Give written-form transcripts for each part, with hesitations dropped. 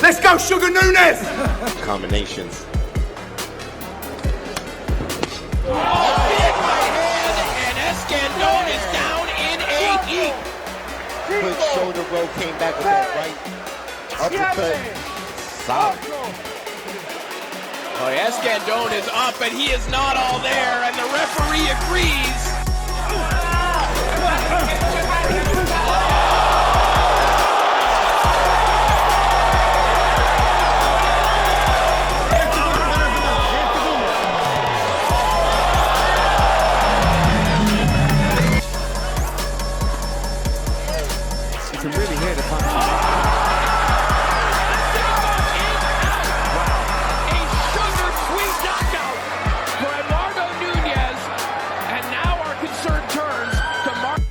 Let's go, Sugar Nunes! Combinations. And Escandón is down in a heap. Quick shoulder roll, came back with that right uppercut. Solid. Oh, Escandón is up, and he is not all there, and the referee agrees. You can really hear the punch. A sugar sweet knockout for Eduardo Nunez, and now our concern turns to Mark.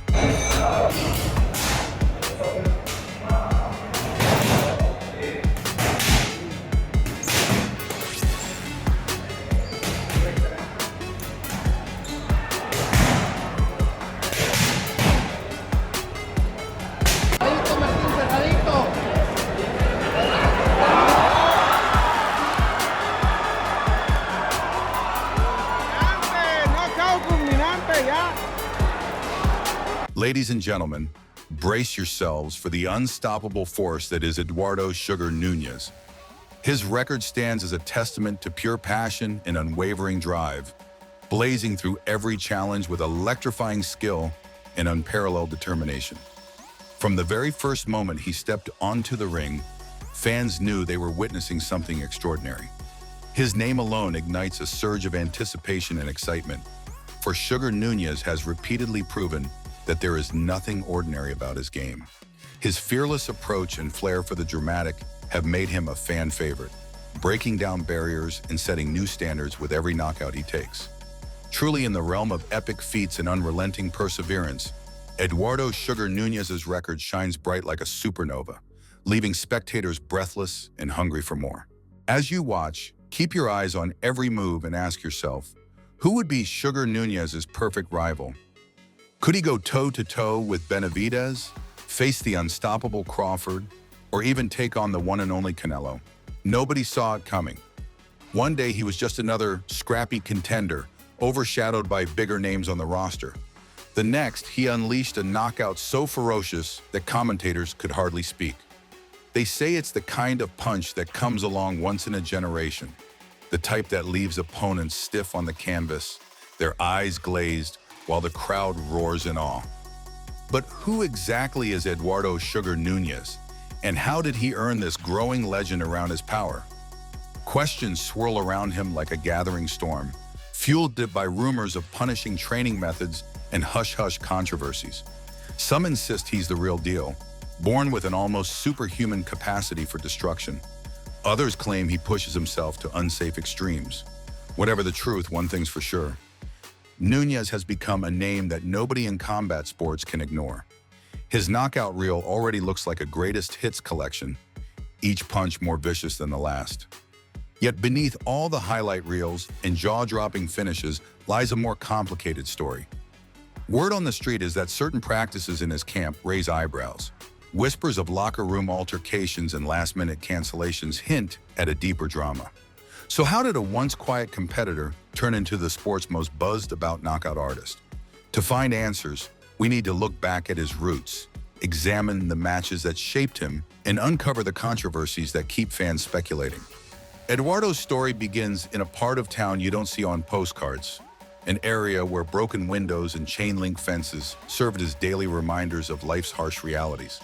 Ladies and gentlemen, brace yourselves for the unstoppable force that is Eduardo Sugar Nunes. His record stands as a testament to pure passion and unwavering drive, blazing through every challenge with electrifying skill and unparalleled determination. From the very first moment he stepped onto the ring, fans knew they were witnessing something extraordinary. His name alone ignites a surge of anticipation and excitement, for Sugar Nunes has repeatedly proven that there is nothing ordinary about his game. His fearless approach and flair for the dramatic have made him a fan favorite, breaking down barriers and setting new standards with every knockout he takes. Truly in the realm of epic feats and unrelenting perseverance, Eduardo Sugar Nunes' record shines bright like a supernova, leaving spectators breathless and hungry for more. As you watch, keep your eyes on every move and ask yourself, who would be Sugar Nunes' perfect rival? Could he go toe-to-toe with Benavidez, face the unstoppable Crawford, or even take on the one and only Canelo? Nobody saw it coming. One day he was just another scrappy contender, overshadowed by bigger names on the roster. The next, he unleashed a knockout so ferocious that commentators could hardly speak. They say it's the kind of punch that comes along once in a generation, the type that leaves opponents stiff on the canvas, their eyes glazed, while the crowd roars in awe. But who exactly is Eduardo Sugar Nunes, and how did he earn this growing legend around his power? Questions swirl around him like a gathering storm, fueled by rumors of punishing training methods and hush-hush controversies. Some insist he's the real deal, born with an almost superhuman capacity for destruction. Others claim he pushes himself to unsafe extremes. Whatever the truth, one thing's for sure. Núñez has become a name that nobody in combat sports can ignore. His knockout reel already looks like a greatest hits collection, each punch more vicious than the last. Yet beneath all the highlight reels and jaw-dropping finishes lies a more complicated story. Word on the street is that certain practices in his camp raise eyebrows. Whispers of locker room altercations and last-minute cancellations hint at a deeper drama. So how did a once quiet competitor turn into the sport's most buzzed-about knockout artist? To find answers, we need to look back at his roots, examine the matches that shaped him, and uncover the controversies that keep fans speculating. Eduardo's story begins in a part of town you don't see on postcards, an area where broken windows and chain-link fences served as daily reminders of life's harsh realities.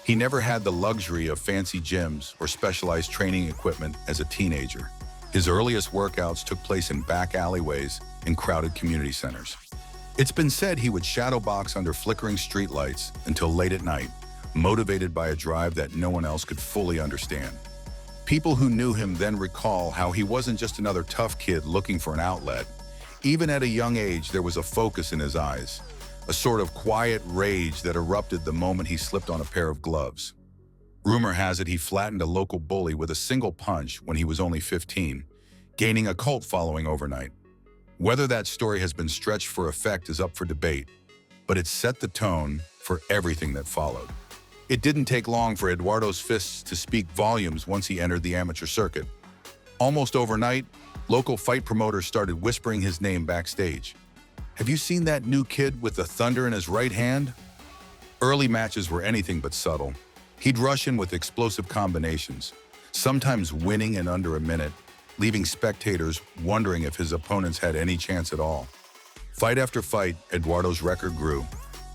He never had the luxury of fancy gyms or specialized training equipment as a teenager. His earliest workouts took place in back alleyways and crowded community centers. It's been said he would shadow box under flickering streetlights until late at night, motivated by a drive that no one else could fully understand. People who knew him then recall how he wasn't just another tough kid looking for an outlet. Even at a young age, there was a focus in his eyes, a sort of quiet rage that erupted the moment he slipped on a pair of gloves. Rumor has it he flattened a local bully with a single punch when he was only 15, gaining a cult following overnight. Whether that story has been stretched for effect is up for debate, but it set the tone for everything that followed. It didn't take long for Eduardo's fists to speak volumes once he entered the amateur circuit. Almost overnight, local fight promoters started whispering his name backstage. Have you seen that new kid with the thunder in his right hand? Early matches were anything but subtle. He'd rush in with explosive combinations, sometimes winning in under a minute, leaving spectators wondering if his opponents had any chance at all. Fight after fight, Eduardo's record grew,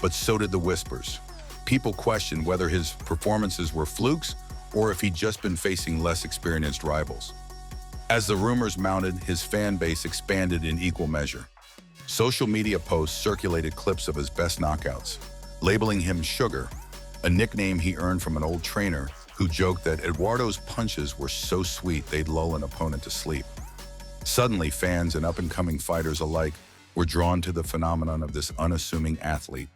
but so did the whispers. People questioned whether his performances were flukes or if he'd just been facing less experienced rivals. As the rumors mounted, his fan base expanded in equal measure. Social media posts circulated clips of his best knockouts, labeling him Sugar, a nickname he earned from an old trainer who joked that Eduardo's punches were so sweet they'd lull an opponent to sleep. Suddenly, fans and up-and-coming fighters alike were drawn to the phenomenon of this unassuming athlete.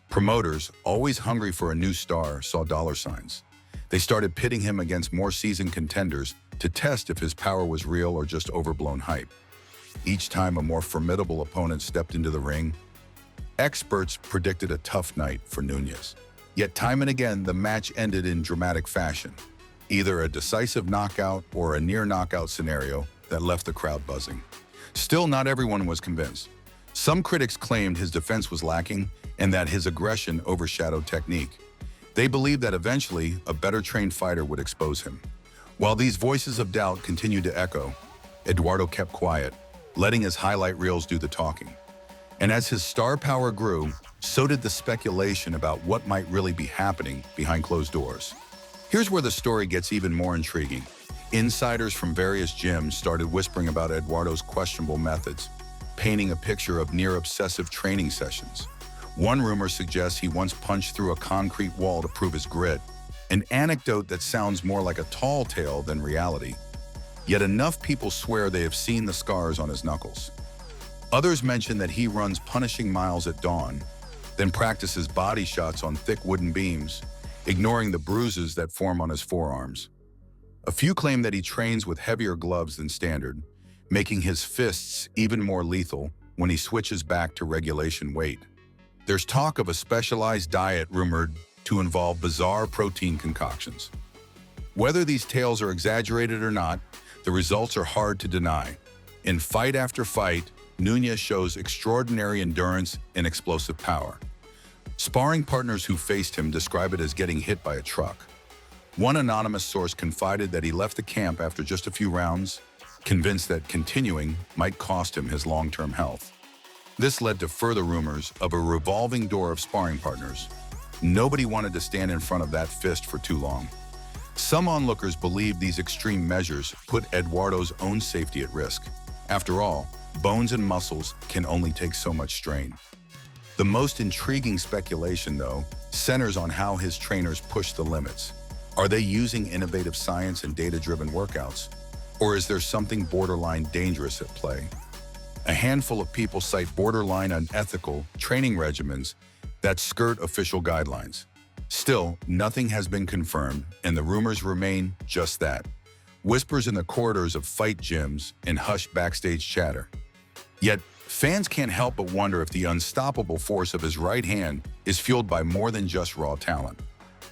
Promoters, always hungry for a new star, saw dollar signs. They started pitting him against more seasoned contenders to test if his power was real or just overblown hype. Each time a more formidable opponent stepped into the ring, experts predicted a tough night for Núñez. Yet time and again, the match ended in dramatic fashion, either a decisive knockout or a near-knockout scenario that left the crowd buzzing. Still, not everyone was convinced. Some critics claimed his defense was lacking and that his aggression overshadowed technique. They believed that eventually a better-trained fighter would expose him. While these voices of doubt continued to echo, Eduardo kept quiet, letting his highlight reels do the talking. And as his star power grew, so did the speculation about what might really be happening behind closed doors. Here's where the story gets even more intriguing. Insiders from various gyms started whispering about Eduardo's questionable methods, painting a picture of near-obsessive training sessions. One rumor suggests he once punched through a concrete wall to prove his grit, an anecdote that sounds more like a tall tale than reality. Yet enough people swear they have seen the scars on his knuckles. Others mention that he runs punishing miles at dawn, then practices body shots on thick wooden beams, ignoring the bruises that form on his forearms. A few claim that he trains with heavier gloves than standard, making his fists even more lethal when he switches back to regulation weight. There's talk of a specialized diet rumored to involve bizarre protein concoctions. Whether these tales are exaggerated or not, the results are hard to deny. In fight after fight, Núñez shows extraordinary endurance and explosive power. Sparring partners who faced him describe it as getting hit by a truck. One anonymous source confided that he left the camp after just a few rounds, convinced that continuing might cost him his long-term health. This led to further rumors of a revolving door of sparring partners. Nobody wanted to stand in front of that fist for too long. Some onlookers believe these extreme measures put Eduardo's own safety at risk. After all, bones and muscles can only take so much strain. The most intriguing speculation, though, centers on how his trainers push the limits. Are they using innovative science and data-driven workouts? Or is there something borderline dangerous at play? A handful of people cite borderline unethical training regimens that skirt official guidelines. Still, nothing has been confirmed, and the rumors remain just that. Whispers in the corridors of fight gyms and hushed backstage chatter. Yet, fans can't help but wonder if the unstoppable force of his right hand is fueled by more than just raw talent.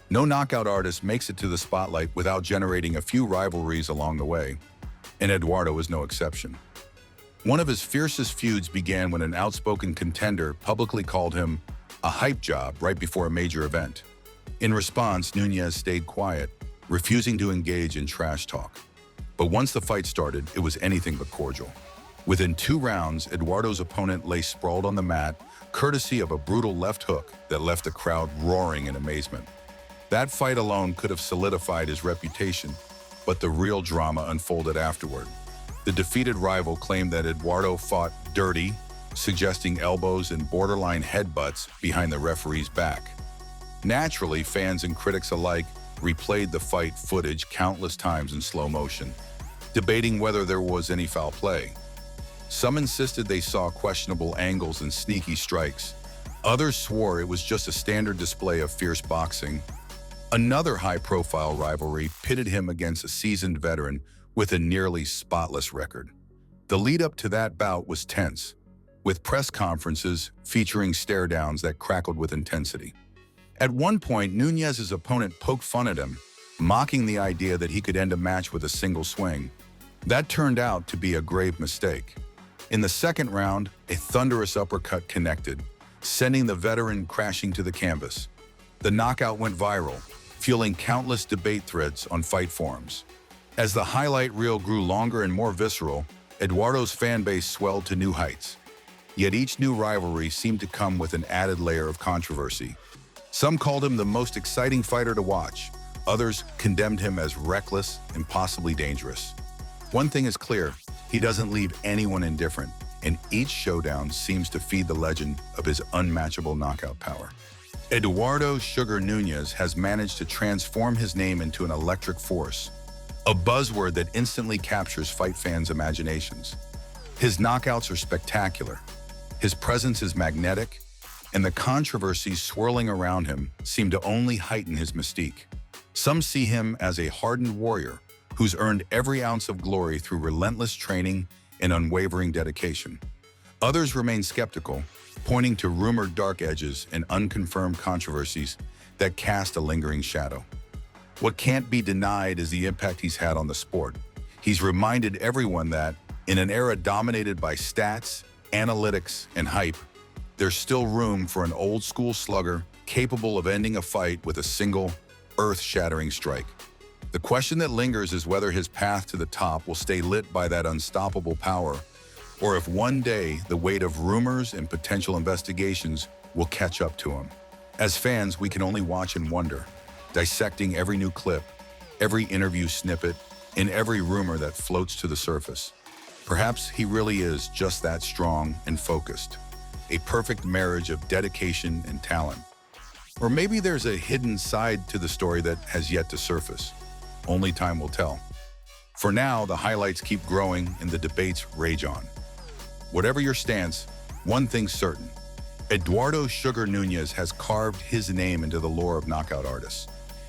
No knockout artist makes it to the spotlight without generating a few rivalries along the way, and Eduardo is no exception. One of his fiercest feuds began when an outspoken contender publicly called him a hype job right before a major event. In response, Núñez stayed quiet, refusing to engage in trash talk. But once the fight started, it was anything but cordial. Within 2 rounds, Eduardo's opponent lay sprawled on the mat, courtesy of a brutal left hook that left the crowd roaring in amazement. That fight alone could have solidified his reputation, but the real drama unfolded afterward. The defeated rival claimed that Eduardo fought dirty, suggesting elbows and borderline headbutts behind the referee's back. Naturally, fans and critics alike replayed the fight footage countless times in slow motion, debating whether there was any foul play. Some insisted they saw questionable angles and sneaky strikes. Others swore it was just a standard display of fierce boxing. Another high-profile rivalry pitted him against a seasoned veteran with a nearly spotless record. The lead-up to that bout was tense, with press conferences featuring stare-downs that crackled with intensity. At one point, Núñez's opponent poked fun at him, mocking the idea that he could end a match with a single swing. That turned out to be a grave mistake. In the second round, a thunderous uppercut connected, sending the veteran crashing to the canvas. The knockout went viral, fueling countless debate threads on fight forums. As the highlight reel grew longer and more visceral, Eduardo's fan base swelled to new heights. Yet each new rivalry seemed to come with an added layer of controversy. Some called him the most exciting fighter to watch. Others condemned him as reckless and possibly dangerous. One thing is clear, he doesn't leave anyone indifferent, and each showdown seems to feed the legend of his unmatchable knockout power. Eduardo "Sugar" Nunes has managed to transform his name into an electric force, a buzzword that instantly captures fight fans' imaginations. His knockouts are spectacular, his presence is magnetic, and the controversies swirling around him seem to only heighten his mystique. Some see him as a hardened warrior who's earned every ounce of glory through relentless training and unwavering dedication. Others remain skeptical, pointing to rumored dark edges and unconfirmed controversies that cast a lingering shadow. What can't be denied is the impact he's had on the sport. He's reminded everyone that, in an era dominated by stats, analytics, and hype, there's still room for an old-school slugger capable of ending a fight with a single, earth-shattering strike. The question that lingers is whether his path to the top will stay lit by that unstoppable power, or if one day the weight of rumors and potential investigations will catch up to him. As fans, we can only watch and wonder, dissecting every new clip, every interview snippet, and every rumor that floats to the surface. Perhaps he really is just that strong and focused, a perfect marriage of dedication and talent. Or maybe there's a hidden side to the story that has yet to surface. Only time will tell. For now, the highlights keep growing and the debates rage on. Whatever your stance, one thing's certain. Eduardo "Sugar" Nunes has carved his name into the lore of knockout artists.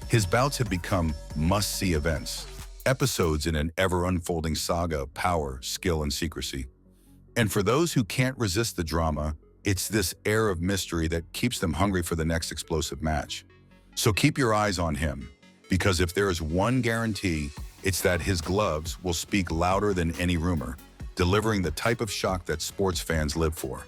His bouts have become must-see events, episodes in an ever-unfolding saga of power, skill, and secrecy. And for those who can't resist the drama, it's this air of mystery that keeps them hungry for the next explosive match. So keep your eyes on him, because if there is one guarantee, it's that his gloves will speak louder than any rumor, delivering the type of shock that sports fans live for.